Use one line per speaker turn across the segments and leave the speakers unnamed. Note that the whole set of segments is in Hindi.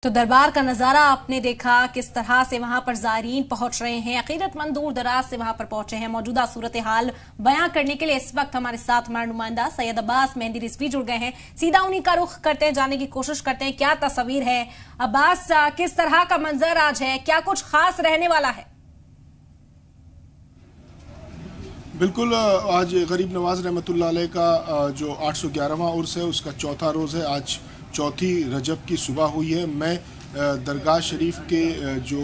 तो दरबार का नजारा आपने देखा, किस तरह से वहां पर ज़ायरीन पहुंच रहे हैं, अकीदतमंद दूर दराज से वहां पर पहुंचे हैं। मौजूदा सूरत हाल बयां करने के लिए इस वक्त हमारे साथ हमारे नुमाइंदा सैयद अब्बास मेहंदी रिजवी जुड़ गए हैं। सीधा उन्हीं का रुख करते हैं, जानने की कोशिश करते हैं क्या तस्वीर है। अब्बास, किस तरह का मंजर आज है, क्या कुछ खास रहने वाला है?
बिल्कुल, आज गरीब नवाज रहमतुल्लाह अलैह का जो 811वां उर्स है उसका चौथा रोज़ है। आज चौथी रजब की सुबह हुई है। मैं दरगाह शरीफ के जो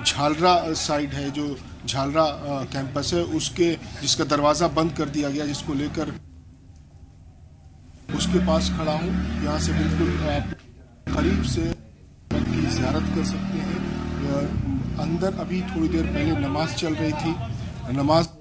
झालरा साइड है, जो झालरा कैंपस है, उसके जिसका दरवाज़ा बंद कर दिया गया, जिसको लेकर उसके पास खड़ा हूँ। यहाँ से बिल्कुल आप करीब से की ज़ियारत कर सकते हैं। अंदर अभी थोड़ी देर पहले नमाज चल रही थी। नमाज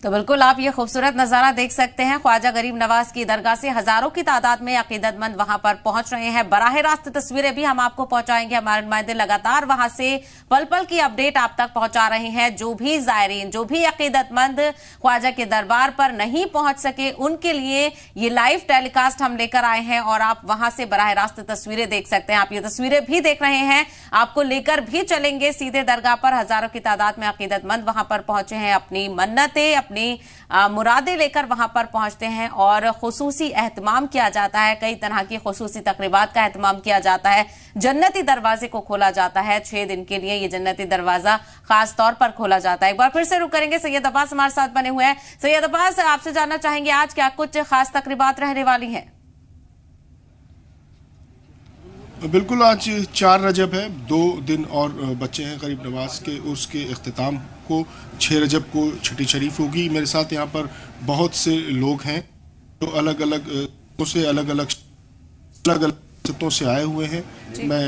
तो बिल्कुल आप ये खूबसूरत नजारा देख सकते हैं। ख्वाजा गरीब नवाज की दरगाह से हजारों की तादाद में अकीदतमंद वहां पर पहुंच रहे हैं। बराह रास्त तस्वीरें भी हम आपको पहुंचाएंगे। हमारे नुमाइंदे लगातार वहां से पल पल की अपडेट आप तक पहुंचा रहे हैं। जो भी ज़ायरीन, जो भी अकीदतमंद ख्वाजा के दरबार पर नहीं पहुंच सके, उनके लिए ये लाइव टेलीकास्ट हम लेकर आए हैं और आप वहां से बराह रास्त तस्वीरें देख सकते हैं। आप ये तस्वीरें भी देख रहे हैं, आपको लेकर भी चलेंगे सीधे दरगाह पर। हजारों की तादाद में अकीदतमंद वहां पर पहुंचे हैं, अपनी मन्नतें, अपनी मुरादें लेकर वहां पर पहुंचते हैं और खुसूसी एहतमाम किया जाता है। कई तरह की खुसूसी तकरीबात का एहतमाम किया जाता है। जन्नती दरवाजे को खोला जाता है 6 दिन के लिए। ये जन्नती दरवाजा खास तौर पर खोला जाता है। एक बार फिर से रुक करेंगे, सैयद अब्बास हमारे साथ बने हुए हैं। सैयद अब्बास, आपसे जानना चाहेंगे आज क्या कुछ खास तकरीबात रहने वाली हैं?
बिल्कुल, आज 4 रजब है, 2 दिन और बचे हैं गरीब नवाज के उर्स के इख्तिताम को। 6 रजब को छठी शरीफ होगी। मेरे साथ यहाँ पर बहुत से लोग हैं जो अलग अलग सतों से आए हुए हैं। मैं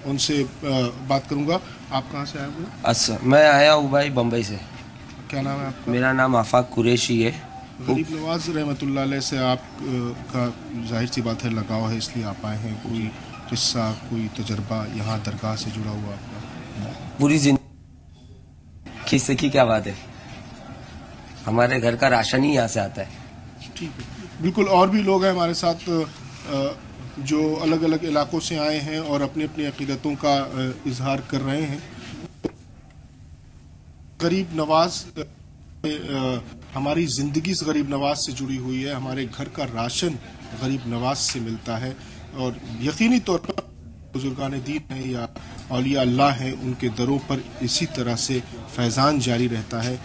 उनसे बात करूंगा। आप कहाँ से आए हुए हैं?
अच्छा, मैं आया हूँ भाई बम्बई से।
क्या नाम है आपका?
मेरा नाम आफाक कुरैशी है।
गरीब नवाज रहमतुल्लाह अलैह से आपका जाहिर सी बात है लगाव है, इसलिए आप आए हैं। कोई किस्सा, कोई तजर्बा यहाँ दरगाह से जुड़ा हुआ आपका?
पूरी जिंदगी किस्से की क्या बात है, हमारे घर का राशन ही यहाँ से आता है।
ठीक है, बिल्कुल। और भी लोग हैं हमारे साथ जो अलग अलग इलाकों से आए हैं और अपनी अपनी अकीदतों का इजहार कर रहे हैं। गरीब नवाज हमारी ज़िंदगी से गरीब नवाज से जुड़ी हुई है। हमारे घर का राशन गरीब नवाज से मिलता है और यकीनी तौर पर बुजुर्गान दीन है या औलिया अल्लाह हैं, उनके दरों पर इसी तरह से फैज़ान जारी रहता है।